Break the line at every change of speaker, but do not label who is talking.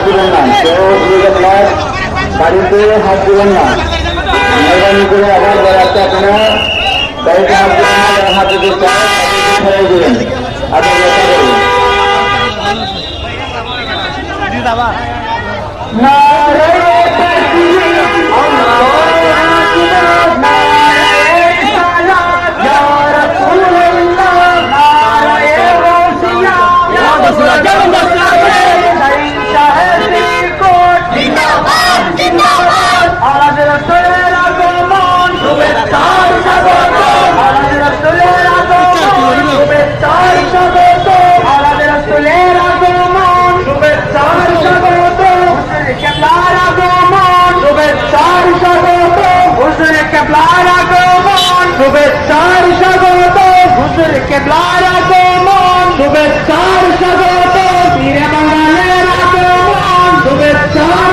দিবেন না, কেউ বাড়িতে হাত দিবেন না, মেহরবানি করে আবার বেড়াতে আপনারা বাড়িতে হাত দিবেন না, হাত দিতে চায় ফেরাই দিবেন। আপনি শুভেচ্ছার স্বাগত, হুজুর কেবলার আগমন, শুভেচ্ছার স্বাগত, বীরে বাঙালের আগমন, শুভেচ্ছার